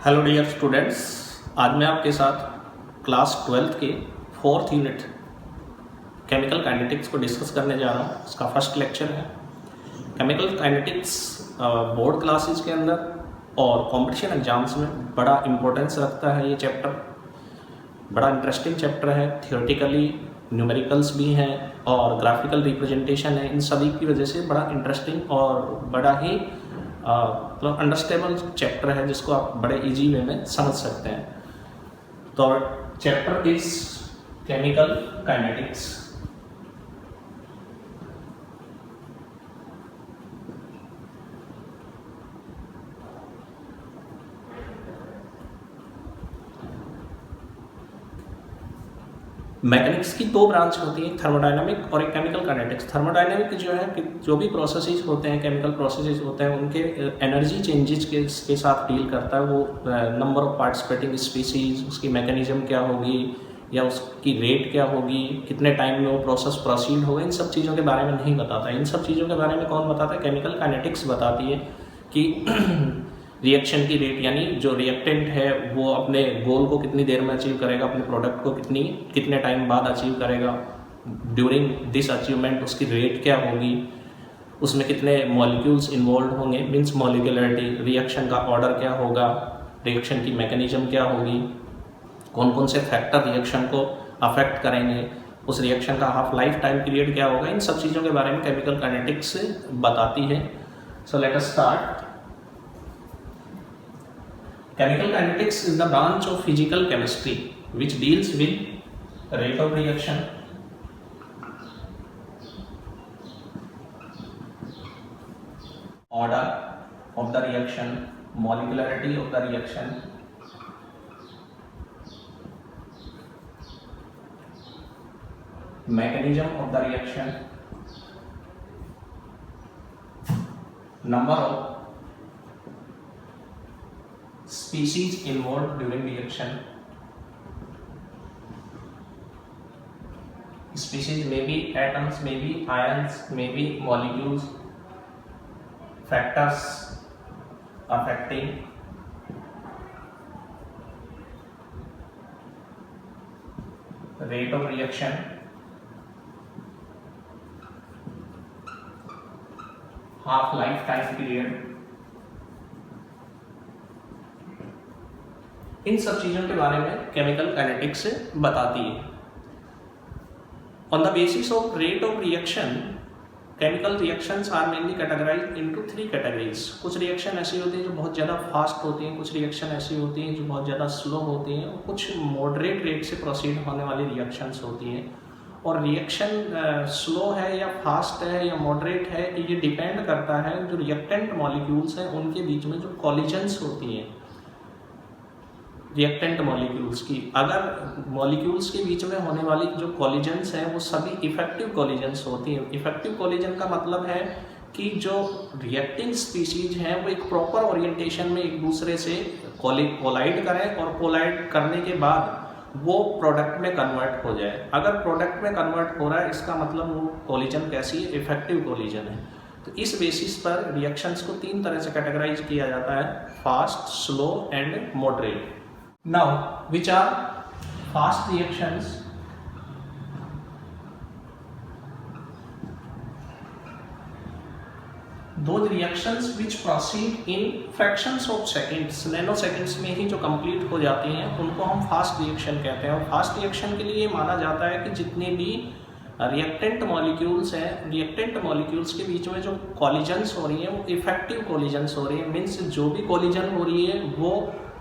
Hello dear students, आज मैं आपके साथ क्लास 12th के 4th यूनिट केमिकल काइनेटिक्स को डिस्कस करने जा रहा हूँ। इसका फर्स्ट लेक्चर है। केमिकल काइनेटिक्स बोर्ड क्लासेस के अंदर और कंपटीशन एग्जाम्स में बड़ा इम्पोर्टेंस रखता है। ये चैप्टर बड़ा इंटरेस्टिंग चैप्टर है। थियोरेटिकली न्यूमेरिकल्स भी हैं और ग्राफिकल रिप्रेजेंटेशन है। इन सभी की वजह से बड़ा इंटरेस्टिंग और बड़ा ही मतलब अंडरस्टैंडेबल चैप्टर है, जिसको आप बड़े इजी वे में समझ सकते हैं। तो chapter is chemical kinetics. Mechanics की दो ब्रांच होती हैं, थर्मोडायनामिक और एक केमिकल काइनेटिक्स। थर्मोडायनामिक जो है कि जो भी प्रोसेसेस होते हैं, केमिकल प्रोसेसेस होते हैं, उनके एनर्जी चेंजेस के साथ डील करता है। वो नंबर ऑफ पार्टिसिपेटिंग स्पीसीज, उसकी मैकेनिज्म क्या होगी या उसकी रेट क्या होगी, कितने टाइम में वो प्रोसेस प्रोसीड होगा, इन सब चीज़ों के बारे में नहीं बताता। इन सब चीज़ों के बारे में कौन बताता है? केमिकल काइनेटिक्स बताती है कि रिएक्शन की रेट, यानी जो रिएक्टेंट है वो अपने गोल को कितनी देर में अचीव करेगा, अपने प्रोडक्ट को कितने टाइम बाद अचीव करेगा, ड्यूरिंग दिस अचीवमेंट उसकी रेट क्या होगी, उसमें कितने मॉलिक्यूल्स इन्वॉल्व होंगे, मीन्स मॉलिक्यूलरिटी, रिएक्शन का ऑर्डर क्या होगा, रिएक्शन की मैकेनिज्म क्या होगी, कौन कौन से फैक्टर रिएक्शन को अफेक्ट करेंगे, उस रिएक्शन का हाफ लाइफ टाइम पीरियड क्या होगा। इन सब चीज़ों के बारे में केमिकल काइनेटिक्स बताती है। So let us start. Chemical kinetics is the branch of physical chemistry which deals with rate of reaction, order of the reaction, molecularity of the reaction, mechanism of the reaction, number of species involved during reaction. Species may be atoms, may be ions, may be molecules. Factors affecting rate of reaction, half life time period, इन सब चीज़ों के बारे में chemical kinetics बताती है। On the basis of rate of reaction, chemical reactions are mainly categorised into 3 categories. कुछ reaction ऐसी होती हैं जो बहुत ज़्यादा फास्ट होती हैं, कुछ रिएक्शन ऐसी होती हैं जो बहुत ज़्यादा स्लो होती हैं, और कुछ मॉडरेट रेट से प्रोसीड होने वाली रिएक्शंस होती हैं। और रिएक्शन स्लो है या फास्ट है या मॉडरेट है, ये डिपेंड करता है जो रिएक्टेंट मॉलिक्यूल्स हैं उनके बीच में जो कॉलिजन्स होती हैं रिएक्टेंट मॉलिक्यूल्स की। अगर मॉलिक्यूल्स के बीच में होने वाली जो कॉलिजन्स हैं वो सभी इफेक्टिव कॉलिजन्स होती हैं। इफेक्टिव कॉलिजन का मतलब है कि जो रिएक्टिंग स्पीशीज हैं वो एक प्रॉपर ओरिएंटेशन में एक दूसरे से कोलाइड करें और कोलाइड करने के बाद वो प्रोडक्ट में कन्वर्ट हो जाए। अगर प्रोडक्ट में कन्वर्ट हो रहा है, इसका मतलब वो कॉलिजन कैसी है? इफेक्टिव कॉलिजन है। तो इस बेसिस पर रिएक्शंस को 3 तरह से कैटेगराइज किया जाता है: fast, slow and moderate. Now, which are fast reactions? Those reactions which proceed in fractions of seconds, नैनोसेकंड्स में ही जो कंप्लीट हो जाती हैं, उनको हम फास्ट रिएक्शन कहते हैं। और फास्ट रिएक्शन के लिए माना जाता है कि जितने भी रिएक्टेंट मॉलिक्यूल्स हैं, रिएक्टेंट मॉलिक्यूल्स के बीच में जो कॉलिजन्स हो रही हैं वो इफेक्टिव कॉलिजन्स हो रही हैं। मीन्स जो भी कॉलिजन हो रही है वो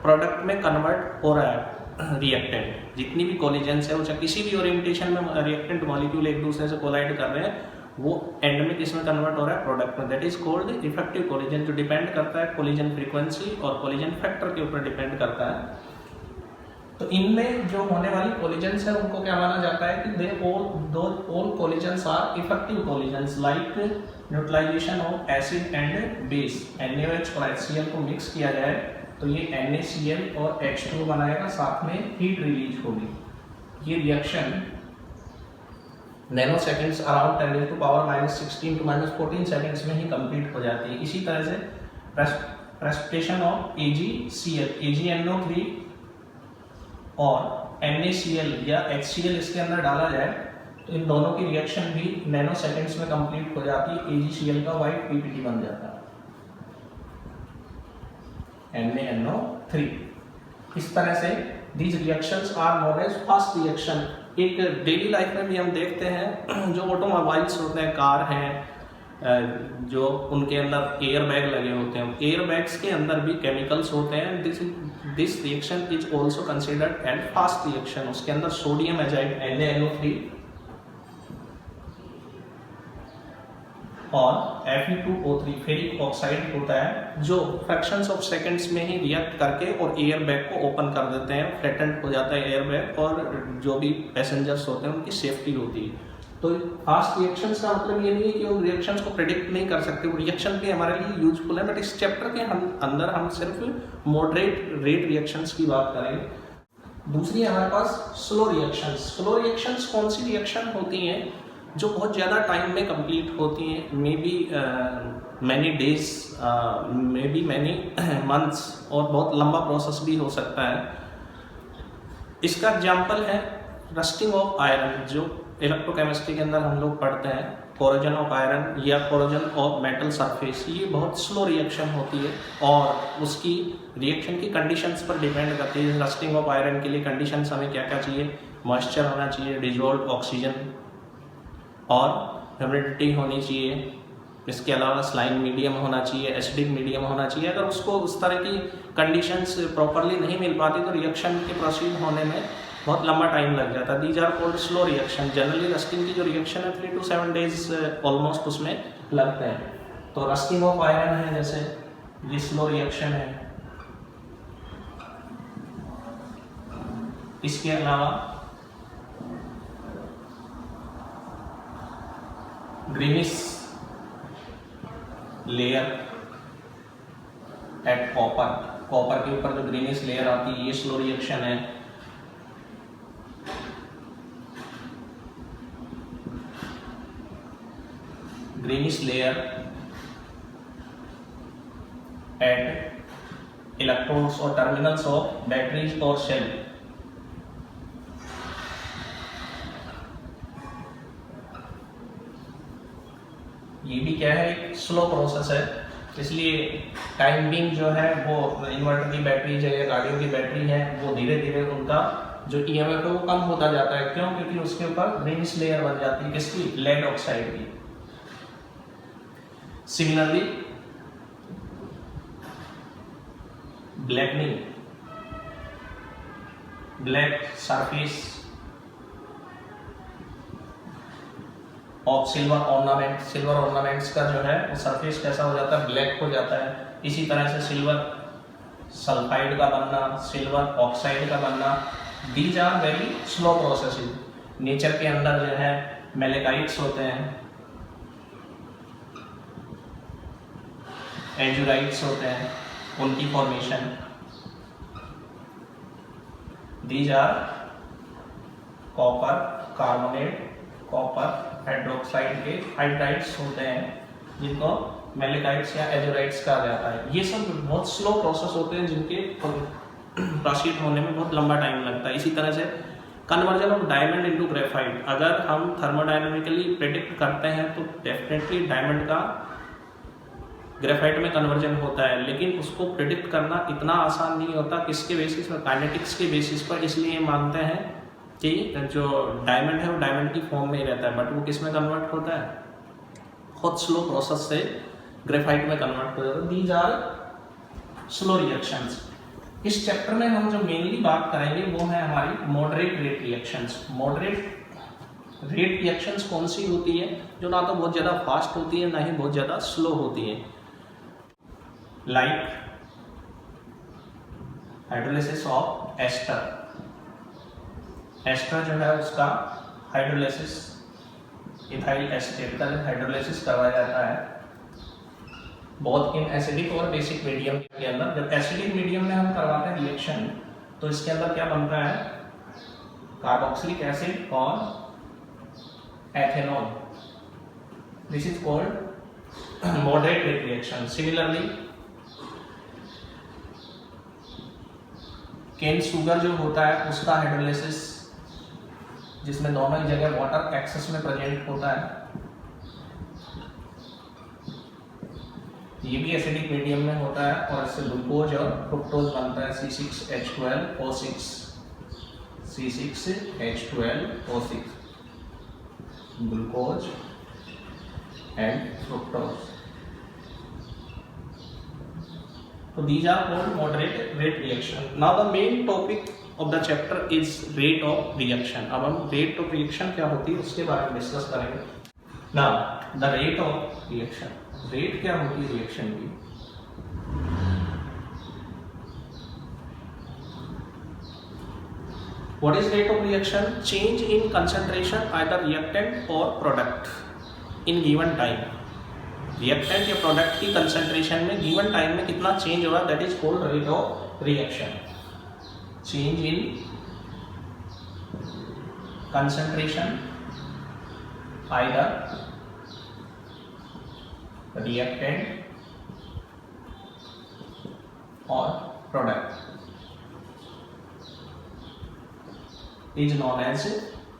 प्रोडक्ट में कन्वर्ट हो रहा है। रिएक्टेंट जितनी भी कॉलिजन्स है, वो चाहे किसी भी ओरिएंटेशन में रिएक्टेंट मॉलिक्यूल एक दूसरे से कोलाइड कर रहे हैं, वो एंड में किसमें कन्वर्ट हो रहा है? प्रोडक्ट में। That is called effective collision, जो डिपेंड करता है कॉलिजन फ्रीक्वेंसी और कॉलिजन फैक्टर के ऊपर डिपेंड करता है। तो इनमें जो होने वाली कॉलिजन्स है उनको क्या माना जाता है कि they all collisions are effective collisions, like neutralisation of acid and base. NaOH और HCl को मिक्स किया जाए तो ये NaCl और H2 बनाएगा, साथ में हीट रिलीज होगी। ये reaction nano seconds around 10⁻⁻16 to -14 seconds में ही कंप्लीट हो जाती है। इसी तरह से प्रेसिपिटेशन ऑफ AgCl, AgNO3 और NaCl या HCl इसके अंदर डाला जाए तो इन दोनों की रिएक्शन भी नैनो सेकेंड्स में कंप्लीट हो जाती है। AgCl का वाइट PPT बन जाता है NaNO3। इस तरह से these reactions are known as fast reaction। एक डेली लाइफ में भी हम देखते हैं जो ऑटोमोबाइल्स होते हैं, कार हैं, जो उनके अंदर एयर बैग लगे होते हैं, एयर बैग्स के अंदर भी केमिकल्स होते हैं। This reaction is also considered and fast reaction. उसके अंदर सोडियम एजाइड NaNO3 और Fe2O3 फेरिक ऑक्साइड होता है, जो फ्रैक्शंस ऑफ सेकंड्स में ही रिएक्ट करके और एयर बैग को ओपन कर देते हैं, फ्लैटेंड हो जाता है एयर बैग और जो भी पैसेंजर्स होते हैं उनकी सेफ्टी होती है। तो फास्ट रिएक्शंस का मतलब ये नहीं है कि वो रिएक्शंस को प्रेडिक्ट नहीं कर सकते, वो रिएक्शन भी हमारे लिए यूजफुल है, बट इस चैप्टर के अंदर हम सिर्फ मॉडरेट रेट रिएक्शंस की बात करेंगे। दूसरी हमारे पास स्लो रिएक्शंस। स्लो रिएक्शंस कौन सी रिएक्शन होती हैं जो बहुत ज़्यादा टाइम में कंप्लीट होती हैं, may be many days, may be many months, और बहुत लंबा प्रोसेस भी हो सकता है। इसका एग्जाम्पल है रस्टिंग ऑफ आयरन, जो इलेक्ट्रोकेमिस्ट्री के अंदर हम लोग पढ़ते हैं, कोरोजन ऑफ आयरन या कोरोजन ऑफ मेटल सरफेस। ये बहुत स्लो रिएक्शन होती है और उसकी रिएक्शन की कंडीशंस पर डिपेंड करती है। रस्टिंग ऑफ आयरन के लिए कंडीशंस हमें क्या क्या चाहिए, मॉइस्चर होना चाहिए, डिजोल्व ऑक्सीजन और ह्यूमिडिटी होनी चाहिए। इसके अलावा स्लाइन मीडियम होना चाहिए, एसिडिक मीडियम होना चाहिए। अगर उसको उस तरह की कंडीशंस प्रॉपरली नहीं मिल पाती तो रिएक्शन के प्रोसीड होने में बहुत लंबा टाइम लग जाता है। These are called slow reaction. Generally rusting की जो रिएक्शन है 3 to 7 डेज ऑलमोस्ट उसमें लगते हैं। तो रस्टिंग ऑफ आयरन है जैसे, ये स्लो रिएक्शन है। इसके अलावा greenish layer at copper, copper के ऊपर जो ग्रीनिश लेयर आती है ये स्लो रिएक्शन है। ग्रीनिश लेयर एट इलेक्ट्रोड्स और टर्मिनल्स ऑफ बैटरीज और सेल। ये भी क्या है, एक स्लो प्रोसेस है, इसलिए टाइम बिंग जो है वो इन्वर्टर की बैटरी है या गाड़ियों की बैटरी है वो धीरे धीरे उनका जो EMF है वो कम होता जाता है। क्यों? क्योंकि उसके ऊपर ग्रीनिश लेयर बन जाती है, किसकी? लेड ऑक्साइड की। Similarly blackening, black surface of silver ornament, silver ornaments का जो है वो सरफेस कैसा हो जाता है, ब्लैक हो जाता है। इसी तरह से सिल्वर सल्फाइड का बनना, सिल्वर ऑक्साइड का बनना, these are very slow processes. Nature के अंदर जो है मेलेकाइट्स होते हैं, एजुराइट्स होते हैं, उनकी formation, these are copper carbonate, copper hydroxide के हाइड्राइड्स होते हैं जिनको मेलेकाइट्स या एजोराइट्स कहा जाता है। ये सब बहुत स्लो प्रोसेस होते हैं जिनके प्रोसीड होने में बहुत लंबा टाइम लगता है। इसी तरह से conversion of diamond into graphite, अगर हम थर्मोडायनामिकली प्रेडिक्ट करते हैं तो डेफिनेटली डायमंड का ग्रेफाइट में कन्वर्जन होता है, लेकिन उसको प्रेडिक्ट करना इतना आसान नहीं होता। किसके बेसिस पर? काइनेटिक्स के बेसिस पर। इसलिए मानते हैं कि जो डायमंड है वो डायमंड की फॉर्म में ही रहता है, बट वो किस में कन्वर्ट होता है? बहुत स्लो प्रोसेस से ग्रेफाइट में कन्वर्ट हो जाता है। These are slow reactions. इस चैप्टर में हम जो मेनली बात करेंगे वो है हमारी moderate rate reactions. Moderate rate reactions कौन सी होती है? जो ना तो बहुत ज़्यादा फास्ट होती है ना ही बहुत ज़्यादा स्लो होती है। Like hydrolysis of ester, ester जो है उसका हाइड्रोलिसिस इथाइल एस्टेट का जब हाइड्रोलिसिस करवाया जाता है बहुत इन एसिडिक और बेसिक मीडियम के अंदर। जब एसिडिक मीडियम में हम करवाते हैं रिएक्शन तो इसके अंदर क्या बनता है? कार्बोक्सिलिक एसिड और ethanol. This is called moderate rate reaction. Similarly cane sugar जो होता है उसका हाइड्रोलाइसिस, जिसमें दोनों ही जगह वाटर एक्सेस में प्रेजेंट होता है, ये भी एसिडिक मीडियम में होता है और इससे ग्लूकोज और फ्रुक्टोज बनता है C6H12O6, C6H12O6, glucose and fructose. So these are called moderate rate reaction. Now the main topic of the chapter is rate of reaction. अब हम rate of reaction क्या होती है उसके बारे में डिस्कस करेंगे. Now the rate of reaction. Rate क्या होती है रिएक्शन की? What is rate of reaction? Change in concentration either reactant or product in given time. Reactant या प्रोडक्ट की कंसंट्रेशन में गिवन टाइम में कितना चेंज होगा, that is called rate of reaction. Change in concentration either reactant और product is known as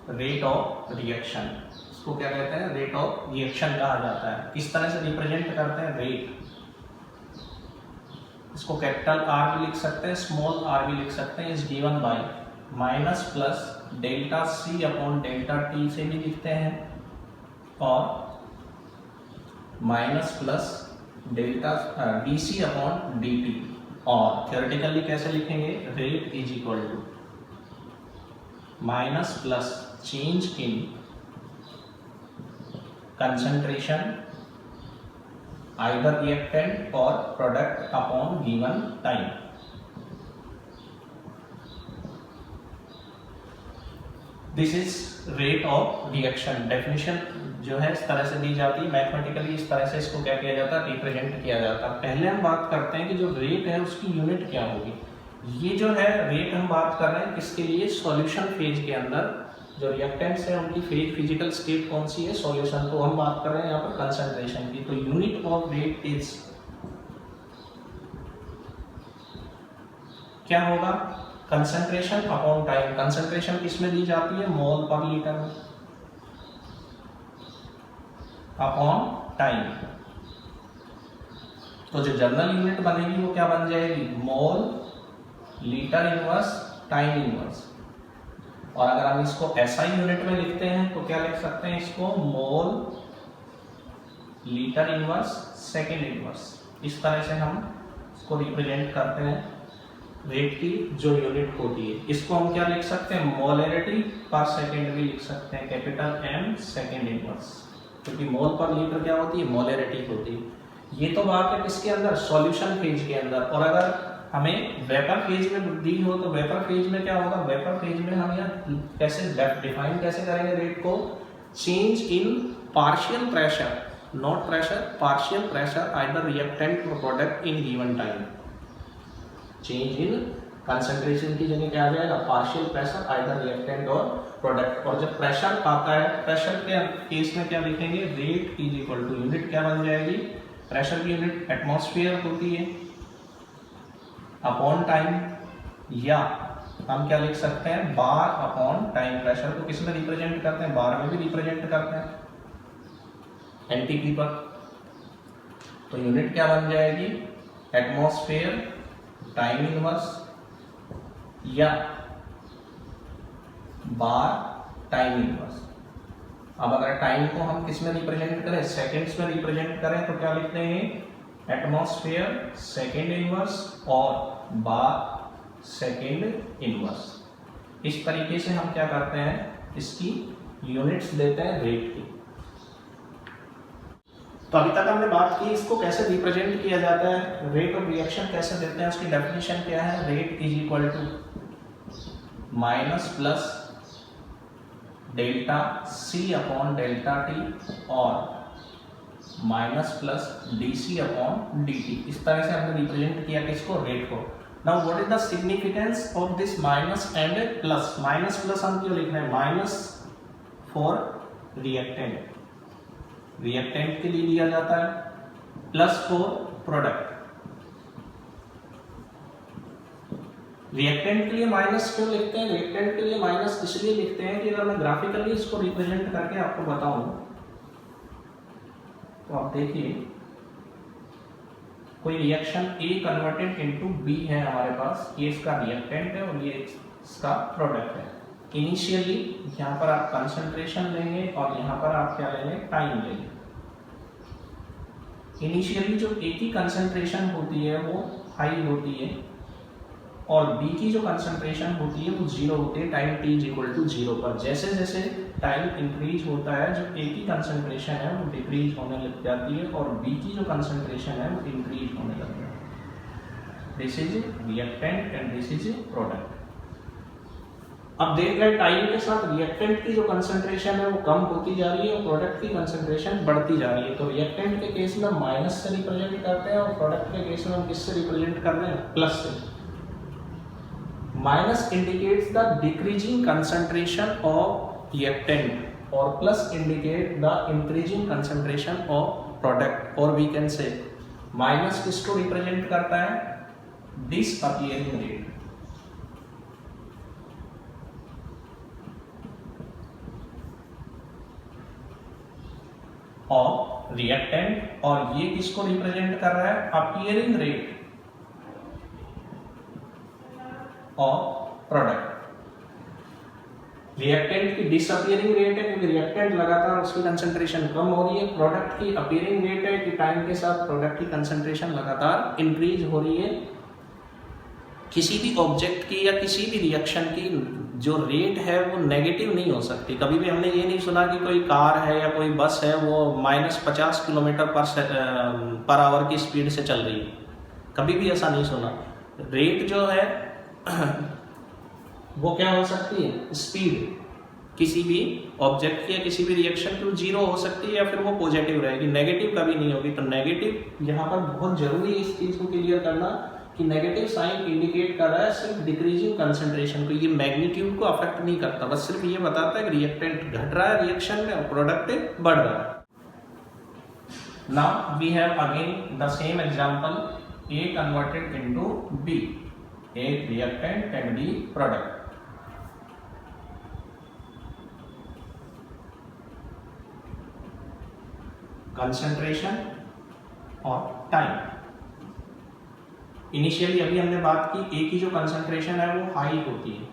rate of reaction. इसको क्या कहते हैं? रेट ऑफ रिएक्शन कहा जाता है. किस तरह से रिप्रेजेंट करते हैं? रेट. इसको कैपिटल आर भी लिख सकते हैं, स्मॉल आर भी लिख सकते हैं. Is given by minus plus delta C upon delta T से भी लिखते हैं और minus plus delta D C upon D T. और थियोरेटिकली कैसे लिखेंगे? Rate is equal to minus plus change in concentration either reactant or product upon given time. This is rate of reaction. Definition जो है इस तरह से दी जाती है, मैथमेटिकली इस तरह से इसको क्या किया जाता है? रिप्रेजेंट किया जाता है. पहले हम बात करते हैं कि जो रेट है उसकी यूनिट क्या होगी. ये जो है रेट हम बात कर रहे हैं किसके लिए? सॉल्यूशन फेज के अंदर जो रिएक्टेंट्स है उनकी फिजिकल स्टेट कौन सी है? सॉल्यूशन. तो हम बात कर रहे हैं यहाँ पर कंसंट्रेशन की. तो यूनिट ऑफ रेट इज क्या होगा? Concentration upon time. कंसंट्रेशन किसमें दी जाती है? मोल पर लीटर में अपॉन टाइम. तो जो जनरल यूनिट बनेगी वो क्या बन जाएगी? Mole litre inverse time inverse. और अगर हम इसको SI यूनिट में लिखते हैं तो क्या लिख सकते हैं इसको? Mole litre inverse second inverse. इस तरह से हम इसको रिप्रेजेंट करते हैं रेट की जो यूनिट होती है. इसको हम क्या लिख सकते हैं? मोलरिटी पर सेकेंड भी लिख सकते हैं, कैपिटल M सेकेंड इनवर्स. क्योंकि मोल पर लीटर क्या होती है? मोलरिटी होती है. ये तो बात है किसके अंदर? सॉल्यूशन फेज के अंदर. और अगर हमें वेपर फेज में दी हो तो वेपर फेज में क्या होगा? वेपर फेज में हम यहाँ कैसे डिफाइन कैसे करेंगे रेट को? Change in partial pressure, not pressure, partial pressure either reactant और product in given time. Change in concentration की जगह क्या आ जाएगा? पार्शियल प्रेशर आइदर रिएक्टेंट और प्रोडक्ट. और जब प्रेशर आता है, प्रेशर के केस में क्या लिखेंगे? Rate is equal to unit क्या बन जाएगी? प्रेशर की यूनिट एटमॉस्फेयर होती है अपॉन टाइम, या हम क्या लिख सकते हैं? Bar upon time. प्रेशर को किस में रिप्रेजेंट करते हैं? बार में भी रिप्रेजेंट करते हैं, एनटीपी पर. तो यूनिट क्या बन जाएगी? एटमॉस्फेयर टाइम इनवर्स या बार टाइम इनवर्स. अब अगर टाइम को हम किस में रिप्रेजेंट करें? सेकेंड्स में रिप्रेजेंट करें तो क्या लिखते हैं? एटमॉस्फेयर सेकेंड इनवर्स और बार सेकेंड इनवर्स. इस तरीके से हम क्या करते हैं? इसकी यूनिट्स देते हैं रेट की. तो अभी तक हमने बात की इसको कैसे रिप्रेजेंट किया जाता है, रेट ऑफ रिएक्शन कैसे देते हैं, उसकी डेफिनेशन क्या है? Rate is equal to minus plus delta C upon delta T और minus plus D C upon D T. इस तरह से हमने रिप्रेजेंट किया किसको? रेट को. Now what is the significance of this minus and plus? Minus plus हम क्यों लिख रहे हैं? माइनस फॉर रिएक्टेंट, रिएक्टेंट के लिए लिया जाता है, प्लस फॉर प्रोडक्ट. रिएक्टेंट के लिए माइनस क्यों लिखते हैं? रिएक्टेंट के लिए माइनस इसलिए लिखते हैं कि अगर मैं ग्राफिकली इसको रिप्रेजेंट करके आपको बताऊं तो आप देखिए, कोई reaction A converted into B है हमारे पास, ये इसका रिएक्टेंट है और ये इसका प्रोडक्ट है। इनिशियली यहाँ पर आप कंसंट्रेशन लेंगे और यहाँ पर आप क्या लेंगे? टाइम लेंगे। इनिशियली जो A की कंसंट्रेशन होती है वो हाई होती है और B की जो कंसंट्रेशन होती है वो 0 होती है टाइम t = 0 पर। जैसे जैसे टाइम इंक्रीज होता है, जो A की कंसंट्रेशन है वो डिक्रीज होने लग जाती है और B की जो कंसंट्रेशन है वो इंक्रीज होने लगता है। This is reactant and this is product. अब देख रहे हैं टाइम के साथ रिएक्टेंट की जो कंसंट्रेशन है वो कम होती जा रही है और प्रोडक्ट की कंसंट्रेशन बढ़ती जा रही है। तो रिएक्टेंट के केस में माइनस से रिप्रेजेंट करते हैं और प्रोडक्ट के केस में हम किससे रिप्रेजेंट कर रहे हैं? प्लस से। Minus indicates the decreasing concentration of reactant और plus indicate the increasing concentration of product. और वी कैन से माइनस किसको रिप्रेजेंट करता है? Disappearing rate. और रिएक्टेंट, और ये किसको रिप्रेजेंट कर रहा है? Appearing rate of product. Reactant की डिसअपियरिंग रेट है क्योंकि रिएक्टेंट लगातार उसकी कंसंट्रेशन कम हो रही है। प्रोडक्ट की अपीयरिंग रेट है कि टाइम के साथ प्रोडक्ट की कंसंट्रेशन लगातार इंक्रीज हो रही है। किसी भी ऑब्जेक्ट की या किसी भी रिएक्शन की जो रेट है वो नेगेटिव नहीं हो सकती। कभी भी हमने ये नहीं सुना कि कोई कार है या कोई बस है वो -50 किलोमीटर पर आवर की स्पीड से चल रही है, कभी भी ऐसा नहीं सुना। रेट जो है वो क्या हो सकती है? स्पीड किसी भी ऑब्जेक्ट की या किसी भी रिएक्शन की 0 हो सकती है या फिर वो पॉजिटिव रहेगी, नेगेटिव कभी नहीं होगी। तो नेगेटिव यहाँ पर बहुत जरूरी है इस चीज को क्लियर करना कि नेगेटिव साइन इंडिकेट कर रहा है सिर्फ डिक्रीजिंग कंसंट्रेशन को, ये मैग्नीट्यूड को अफेक्ट नहीं करता, बस सिर्फ ये बताता है कि रिएक्टेंट घट रहा है रिएक्शन में और प्रोडक्ट बढ़ रहा है। Now we have again the same example, A converted into B, A reactant and B product. Concentration और टाइम। इनिशियली अभी हमने बात की A की जो कंसंट्रेशन है वो हाई होती है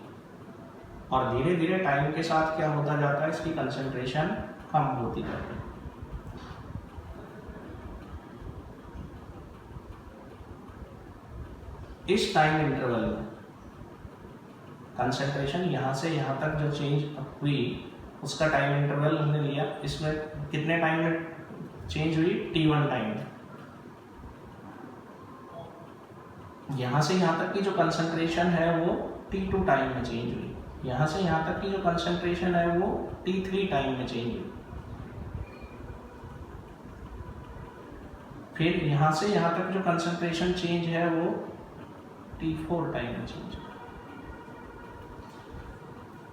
और धीरे धीरे टाइम के साथ क्या होता जाता है? इसकी कंसंट्रेशन कम होती जाती है। इस टाइम इंटरवल में कंसंट्रेशन यहां से यहां तक जो चेंज हुई उसका टाइम इंटरवल हमने लिया। इसमें कितने टाइम में चेंज हुई? t1 टाइम में। यहाँ से यहाँ तक की जो कंसंट्रेशन है वो t2 टाइम में चेंज हुई। यहाँ से यहाँ तक की जो कंसंट्रेशन है वो t3 टाइम में चेंज हुई। फिर यहाँ से यहाँ तक जो कंसंट्रेशन चेंज है वो t4 टाइम में चेंज हुई।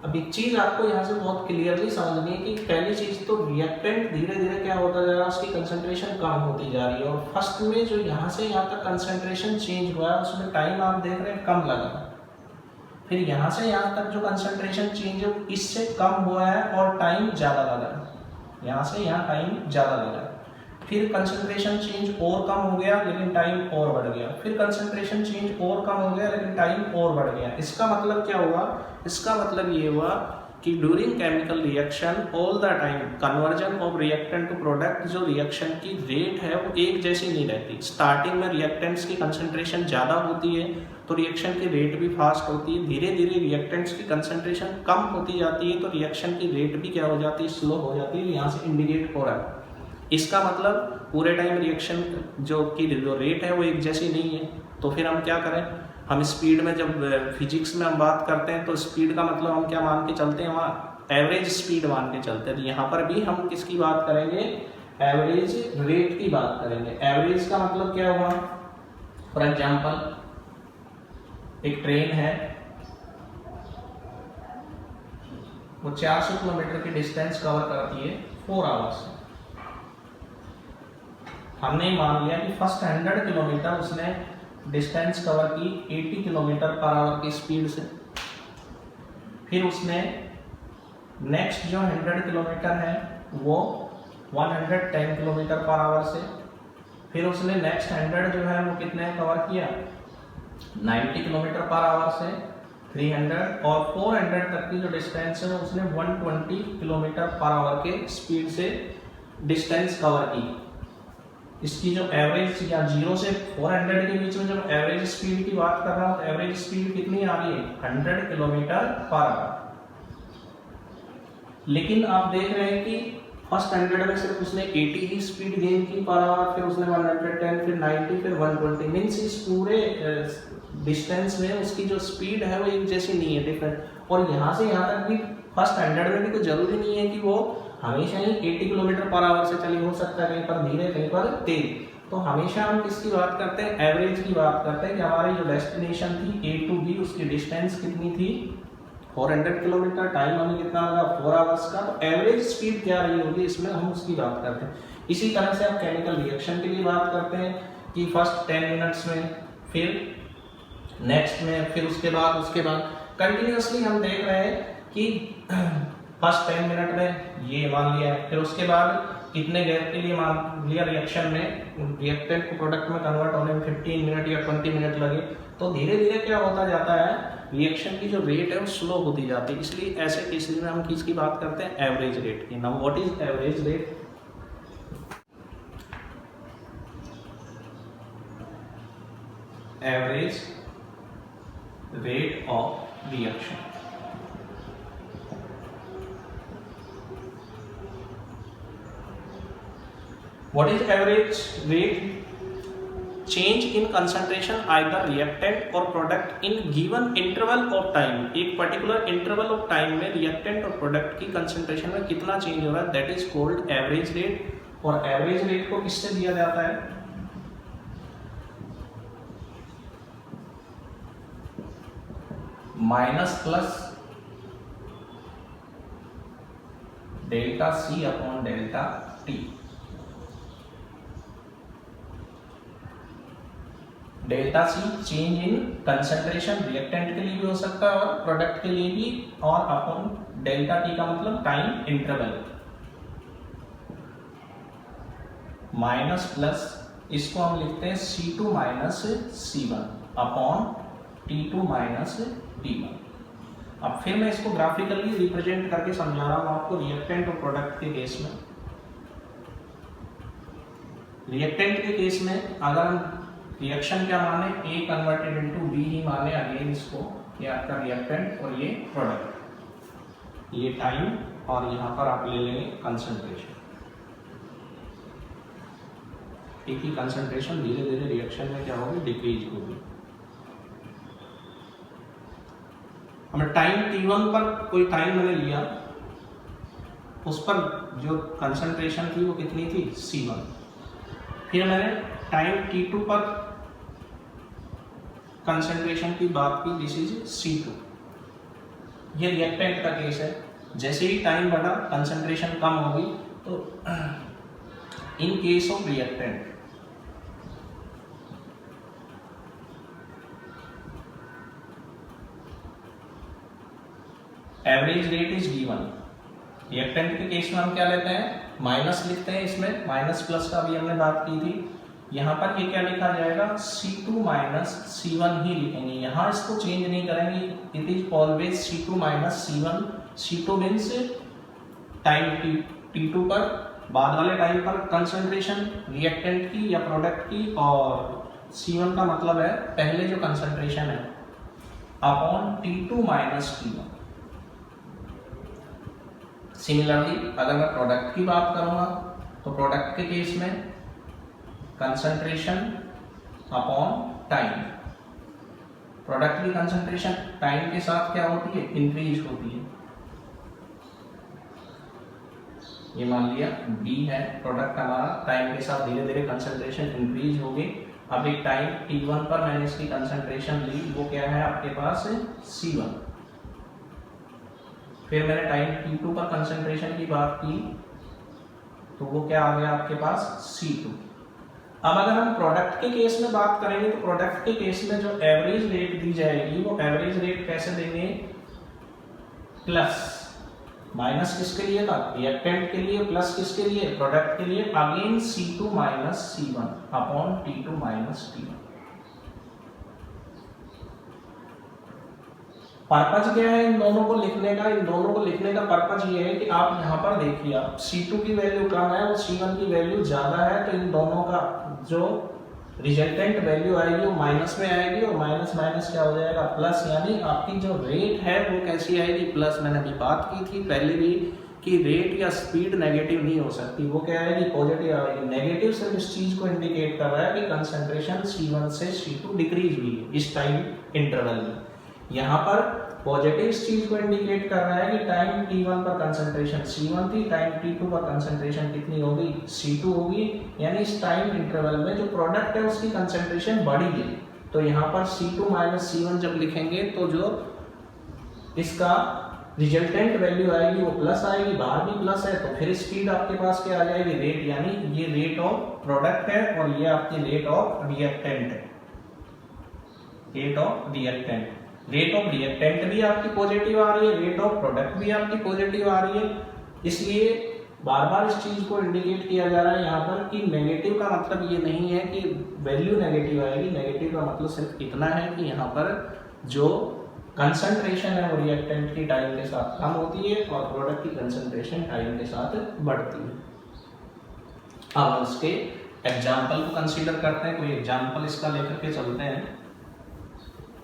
अब एक चीज आपको यहाँ से बहुत क्लियरली समझनी है कि पहली चीज तो रिएक्टेंट धीरे धीरे क्या होता जा रहा है? उसकी कंसंट्रेशन कम होती जा रही है और फर्स्ट में जो यहाँ से यहाँ तक कंसंट्रेशन चेंज हुआ है उसमें टाइम आप देख रहे हैं कम लगा। फिर यहाँ से यहाँ तक जो कंसंट्रेशन चेंज है इससे कम हुआ है और टाइम ज़्यादा लगा। यहाँ से यहाँ टाइम ज़्यादा लगा। फिर कंसंट्रेशन चेंज और कम हो गया लेकिन टाइम और बढ़ गया। फिर कंसंट्रेशन चेंज और कम हो गया लेकिन टाइम और बढ़ गया। इसका मतलब क्या हुआ? इसका मतलब ये हुआ कि during chemical reaction all the time conversion of reactant to product, जो रिएक्शन की रेट है वो एक जैसी नहीं रहती। स्टार्टिंग में रिएक्टेंट्स की कंसंट्रेशन ज़्यादा होती है तो रिएक्शन की रेट भी फास्ट होती है। धीरे धीरे रिएक्टेंट्स की कंसंट्रेशन कम होती जाती है तो रिएक्शन की रेट भी क्या हो जाती है? स्लो हो जाती है। यहाँ से इंडिकेट हो रहा है। इसका मतलब पूरे टाइम रिएक्शन जो रेट है वो एक जैसी नहीं है। तो फिर हम क्या करें? हम स्पीड में जब फिजिक्स में हम बात करते हैं तो स्पीड का मतलब हम क्या मान के चलते हैं? वहाँ एवरेज स्पीड मान के चलते हैं। तो यहाँ पर भी हम किसकी बात करेंगे? एवरेज रेट की बात करेंगे। एवरेज का मतलब क्या हुआ? फॉर एग्जाम्पल एक ट्रेन है, वो 400 किलोमीटर की डिस्टेंस कवर करती है 4 आवर्स। हमने मान लिया कि फर्स्ट 100 किलोमीटर उसने डिस्टेंस कवर की 80 किलोमीटर पर आवर की स्पीड से। फिर उसने नेक्स्ट जो 100 किलोमीटर है वो 110 किलोमीटर पर आवर से। फिर उसने नेक्स्ट 100 जो है वो कितने कवर किया, 90 किलोमीटर पर आवर से। 300 और 400 तक की जो डिस्टेंस है उसने 120 किलोमीटर पर आवर के स्पीड से डिस्टेंस कवर की। इसकी जो एवरेज या 0 से 400 के बीच में जब एवरेज स्पीड की बात कर रहा हूँ तो एवरेज स्पीड कितनी आ रही है, 100 किलोमीटर पर आवर। लेकिन आप देख रहे हैं कि फर्स्ट 100 में सिर्फ उसने 80 ही स्पीड गेन की पर आवर, फिर उसने 110, फिर 90, फिर 120। मीन्स इस पूरे डिस्टेंस में उसकी जो स्पीड है वो एक जैसी नहीं है, डिफरेंट। और यहाँ से यहाँ तक भी फर्स्ट 100 में भी तो जरूरी नहीं है कि वो हमेशा ही 80 किलोमीटर पर आवर से चली, हो सकता है कहीं पर धीरे कहीं पर तेज। तो हमेशा हम किसकी बात करते हैं, एवरेज की बात करते हैं कि हमारी जो डेस्टिनेशन थी A to B उसकी डिस्टेंस कितनी थी, 400 किलोमीटर, टाइम हमें कितना लगा 4 आवर्स का। तो एवरेज स्पीड क्या रही होगी इसमें हम उसकी बात करते हैं। इसी तरह से आप केमिकल रिएक्शन के लिए बात करते हैं कि फर्स्ट 10 मिनट्स में, फिर नेक्स्ट में, फिर उसके बाद कंटिन्यूअसली हम देख रहे हैं कि फर्स्ट 10 मिनट में ये मान लिया, फिर उसके बाद कितने गैप के लिए मान लिया रिएक्शन में, रिएक्टेंट को प्रोडक्ट में कन्वर्ट होने में 15 मिनट या 20 मिनट लगे। तो धीरे धीरे क्या होता जाता है, रिएक्शन की जो रेट है वो स्लो होती जाती है। इसलिए ऐसे केसेस में हम किसकी बात करते हैं, एवरेज रेट की। Now what is average rate? Average rate of reaction. What is average rate? Change in concentration either reactant or product in given interval of time। एक particular interval of time में reactant और product की concentration में कितना change हो रहा है, that is called average rate। और average rate को किससे दिया जाता है, minus plus delta C upon delta T। Delta C change in concentration, reactant के लिए भी हो सकता है और प्रोडक्ट के लिए भी, और अपॉन डेल्टा T का मतलब टाइम इंटरवल। माइनस प्लस इसको हम लिखते हैं C2 minus C1 upon T2 minus T1। अब फिर मैं इसको ग्राफिकली रिप्रेजेंट करके समझा रहा हूं आपको रिएक्टेंट और प्रोडक्ट के केस में। रिएक्टेंट के केस में अगर हम रिएक्शन क्या माने, A कन्वर्टेड इनटू B ही माने, अगेन इसको ये आपका रिएक्टेंट और ये प्रोडक्ट, ये टाइम, और यहाँ पर आप ले लेंगे कंसंट्रेशन। एक ही कंसंट्रेशन धीरे धीरे रिएक्शन में क्या होगी, डिक्रीज होगी। हमें टाइम T1 पर कोई टाइम मैंने लिया, उस पर जो कंसंट्रेशन थी वो कितनी थी, C1। फिर मैंने टाइम T2 पर कंसंट्रेशन की बात की, दिस इज C2। ये रिएक्टेंट का केस है। जैसे ही टाइम बढ़ा कंसंट्रेशन कम होगी। तो in case of reactant average rate is given. Reactant के केस में हम क्या लेते हैं, माइनस लिखते हैं, इसमें माइनस प्लस का भी हमने बात की थी। यहाँ पर ये क्या लिखा जाएगा, C2 माइनस C1 ही लिखेंगे, यहाँ इसको चेंज नहीं करेंगे। It is always C2 minus C1। C2 means time T2 पर, बाद वाले टाइम पर कंसंट्रेशन रिएक्टेंट की या प्रोडक्ट की, और C1 का मतलब है पहले जो कंसंट्रेशन है, upon T2 minus T1। Similarly अगर मैं प्रोडक्ट की बात करूंगा तो प्रोडक्ट के केस में कंसंट्रेशन अपॉन टाइम। प्रोडक्ट की कंसंट्रेशन टाइम के साथ क्या होती है, इंक्रीज होती है। ये मान लिया B है प्रोडक्ट हमारा, टाइम के साथ धीरे धीरे कंसंट्रेशन इंक्रीज होगी। अब एक टाइम T1 पर मैंने इसकी कंसंट्रेशन ली, वो क्या है आपके पास C1। फिर मैंने टाइम T2 पर कंसंट्रेशन की बात की, तो वो क्या आ गया आपके पास C2। अब अगर हम प्रोडक्ट के केस में बात करेंगे तो प्रोडक्ट के केस में जो एवरेज रेट दी जाएगी वो एवरेज रेट कैसे देंगे, प्लस माइनस किसके लिए था, रिएक्टेंट के लिए, प्लस किसके लिए, प्रोडक्ट के लिए, again C2 minus C1 upon T2 minus T1। Purpose क्या है इन दोनों को लिखने का, इन दोनों को लिखने का पर्पज ये है कि आप यहाँ पर देखिए, आप C2 की वैल्यू कम है और C1 की वैल्यू ज्यादा है, तो इन दोनों का जो रिजल्टेंट वैल्यू आएगी वो माइनस में आएगी और माइनस माइनस क्या हो जाएगा, प्लस, यानी आपकी जो रेट है वो कैसी आएगी, प्लस। मैंने अभी बात की थी पहले भी कि रेट या स्पीड नेगेटिव नहीं हो सकती, वो क्या आएगी, पॉजिटिव आएगी। नेगेटिव सिर्फ इस चीज को इंडिकेट कर रहा है कि कंसंट्रेशन C1 से C2 डिक्रीज हुई है इस टाइम इंटरवल में। यहाँ पर पॉजिटिव इस चीज को इंडिकेट कर रहा है कि टाइम T1 पर कंसंट्रेशन C1 थी, टाइम T2 पर कंसंट्रेशन कितनी होगी, C2 होगी, यानी इस टाइम इंटरवल में जो प्रोडक्ट है उसकी कंसंट्रेशन बढ़ी है। तो यहाँ पर C2 माइनस C1 जब लिखेंगे तो जो इसका रिजल्टेंट वैल्यू आएगी वो प्लस आएगी, बाहर भी प्लस है, तो फिर स्पीड आपके पास क्या आ जाएगी, रेट, यानी ये रेट ऑफ प्रोडक्ट है और ये आपकी रेट ऑफ रिएक्टेंट है, rate of reactant. Rate of reactant भी आपकी पॉजिटिव आ रही है, रेट ऑफ प्रोडक्ट भी आपकी पॉजिटिव आ रही है, इसलिए बार बार इस चीज को इंडिकेट किया जा रहा है यहाँ पर कि नेगेटिव का मतलब ये नहीं है कि वैल्यू नेगेटिव आएगी, नेगेटिव का मतलब सिर्फ इतना है कि यहाँ पर जो कंसंट्रेशन है वो रिएक्टेंट की टाइम के साथ कम होती है और प्रोडक्ट की कंसंट्रेशन टाइम के साथ बढ़ती है। अब इसके एग्जाम्पल को कंसीडर करते हैं, कोई एग्जाम्पल इसका लेकर के चलते हैं।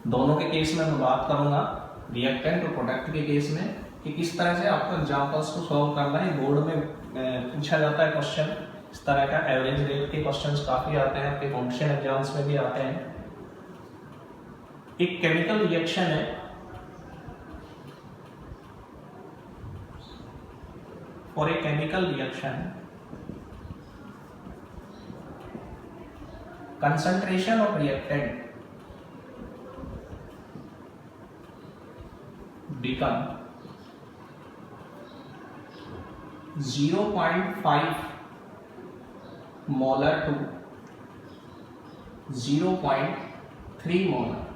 दोनों के केस में मैं बात करूंगा, रिएक्टेंट और प्रोडक्ट के केस में, कि किस तरह से आपको एग्जाम्पल्स को सॉल्व करना है। बोर्ड में पूछा जाता है क्वेश्चन इस तरह का, एवरेज रेट के क्वेश्चंस काफी आते हैं, आपके कॉम्पिटिशन एग्जाम्स में भी आते हैं। एक केमिकल रिएक्शन है, for a chemical reaction concentration of reactant become 0.5 molar to 0.3 molar.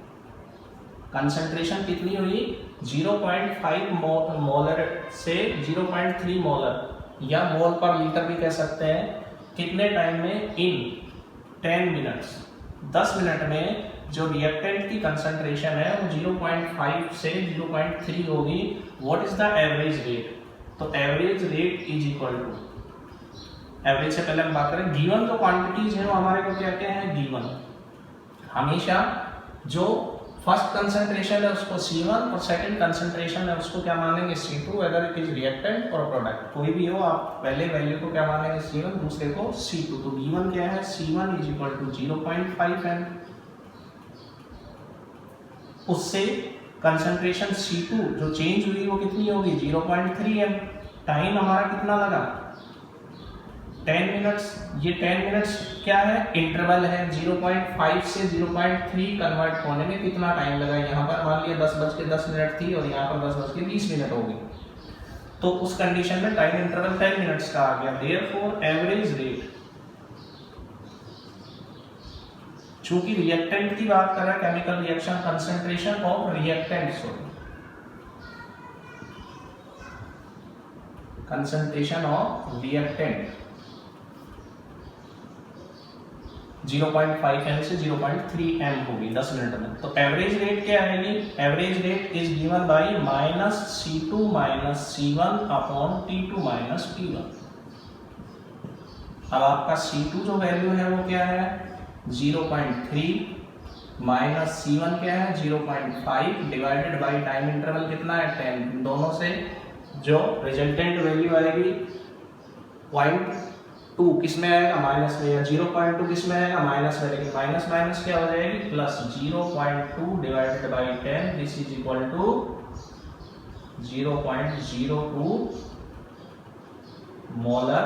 Concentration कितनी हुई, 0.5 मोलर से 0.3 मोलर या मोल पर लीटर भी कह सकते हैं। कितने टाइम में, इन 10 मिनट्स, 10 मिनट में जो रिएक्टेंट की कंसंट्रेशन है वो 0.5 से 0.3 होगी। What is the average rate, तो average rate is equal to, average से पहले हम बात करें, गिवन जो क्वांटिटीज है वो हमारे को क्या क्या है, गिवन। हमेशा जो फर्स्ट कंसंट्रेशन है उसको C1 और सेकंड कंसंट्रेशन है उसको क्या मानेंगे, C2, whether it is reactant और प्रोडक्ट कोई भी हो, आप पहले वैल्यू को क्या मानेंगे, C1, दूसरे को C2। तो गिवन क्या है, C1 is equal to 0.5 m। उससे कंसंट्रेशन C2 जो चेंज हुई वो कितनी होगी, 0.3 m। टाइम हमारा कितना लगा, 10 मिनट्स। ये 10 मिनट्स क्या है, इंटरवल है, 0.5 से 0.3 कन्वर्ट होने में कितना टाइम लगा। यहाँ पर मान लिया 10:10 थी और यहाँ पर 10:20 होगी, तो उस कंडीशन में टाइम इंटरवल 10 मिनट्स का आ गया। देयरफॉर एवरेज रेट, चूंकि रिएक्टेंट की बात कर रहा है, chemical reaction, concentration of reactant, sorry, concentration of reactant 0.5 m से 0.3 m होगी 10 मिनट में। तो एवरेज रेट क्या आएगी, average rate is given by minus C2 minus C1 upon T2 minus T1। अब आपका C2 जो वैल्यू है वो क्या है, 0.3 माइनस C1 क्या है, 0.5 डिवाइडेड बाय टाइम इंटरवल कितना है, 10। दोनों से जो रिजल्टेंट वैल्यू आएगी 0.2 किस में आएगा, माइनस में, या 0.2 किस में आएगा, माइनस में, लेकिन माइनस माइनस क्या हो जाएगी, plus. 0.2 divided by 10 this is equal to 0.02 molar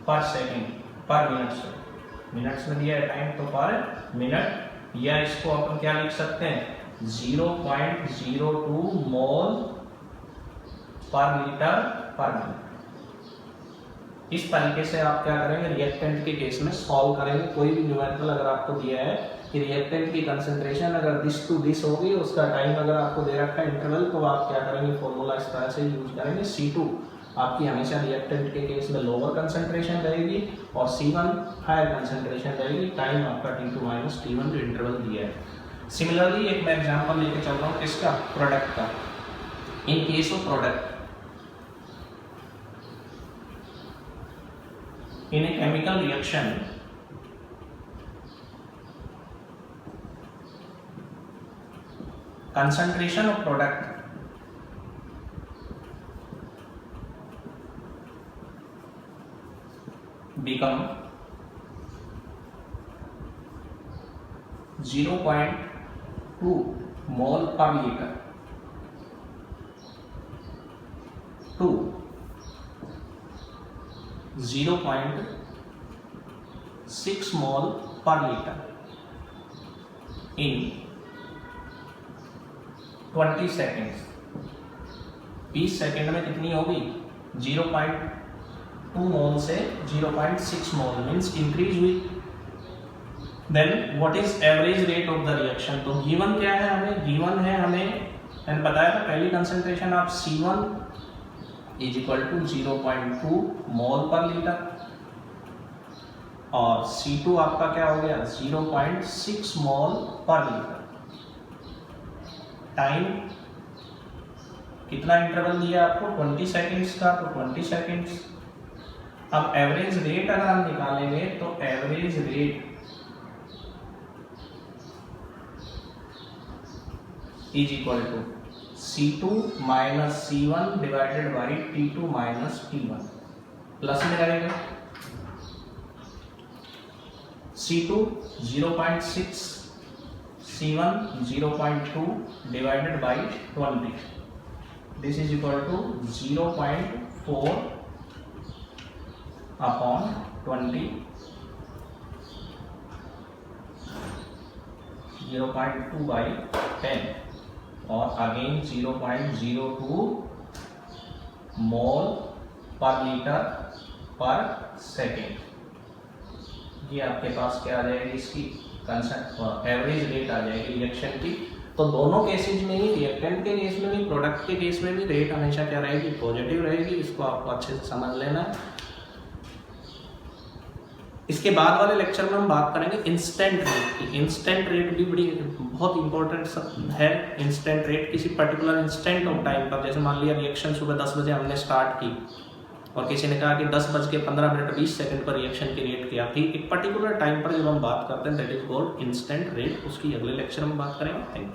per second per minute. से मिनट्स में दिया है टाइम तो पर मिनट, या इसको अपन क्या लिख सकते हैं, 0.02 मोल पर लीटर पर मिनट। इस तरीके से आप क्या करेंगे, रिएक्टेंट के केस में सॉल्व करेंगे। कोई भी न्यूमेरिकल अगर आपको दिया है कि रिएक्टेंट की कंसंट्रेशन अगर दिस टू दिस होगी, उसका टाइम अगर आपको दे रखा है इंटरवल, तो आप क्या करेंगे, फॉर्मूला इस तरह से यूज करेंगे। C2 आपकी हमेशा रिएक्टेंट के केस में लोअर कंसंट्रेशन रहेगी और C1 हायर कंसंट्रेशन रहेगी। टाइम आपका T2 माइनस T1 जो इंटरवल दिया है। सिमिलरली एक मैं एग्जांपल लेके चल रहा हूँ किसका, प्रोडक्ट का। In case of product in a chemical reaction, concentration of product become 0.2 mole per liter to 0.6 mole per liter in 20 seconds। 20 second में कितनी होगी, 0.2 मोल से 0.6 मोल मीन्स इंक्रीज हुई। Then what is average rate of the reaction, तो given क्या है हमें, given है हमें मैंने बताया था पहली कंसंट्रेशन आप C1 इज इक्वल टू 0.2 मोल पर लीटर और C2 आपका क्या हो गया, 0.6 मोल पर लीटर। टाइम कितना इंटरवल दिया आपको, 20 सेकेंड्स का, तो 20 सेकेंड्स। अब एवरेज रेट अगर हम निकालेंगे तो average rate is equal to C2 minus C1 divided by T2 minus T1, plus में रहेगा C2 0.6 C1 0.2 divided by 20, this is equal to 0.4 upon 20, 0.2 by 10 और अगेन 0.02 मोल पर लीटर पर सेकेंड। ये आपके पास क्या आ जाएगी, इसकी एवरेज रेट आ जाएगी रिएक्शन की। तो दोनों केसेज में ही, रिएक्टेंट के केस में भी, प्रोडक्ट के केस में भी रेट हमेशा क्या रहेगी, पॉजिटिव रहेगी। इसको आपको अच्छे से समझ लेना है। इसके बाद वाले लेक्चर में हम बात करेंगे इंस्टेंट रेट की। इंस्टेंट रेट भी बहुत इंपॉर्टेंट है। इंस्टेंट रेट किसी पर्टिकुलर इंस्टेंट ऑफ टाइम पर, जैसे मान लिया रिएक्शन सुबह 10 बजे हमने स्टार्ट की और किसी ने कहा कि 10:15 पर रिएक्शन क्रिएट किया, फिर एक पर्टिकुलर टाइम पर जब हम बात करते हैं that is called instant rate. उसकी अगले लेक्चर में बात करेंगे। Thank you.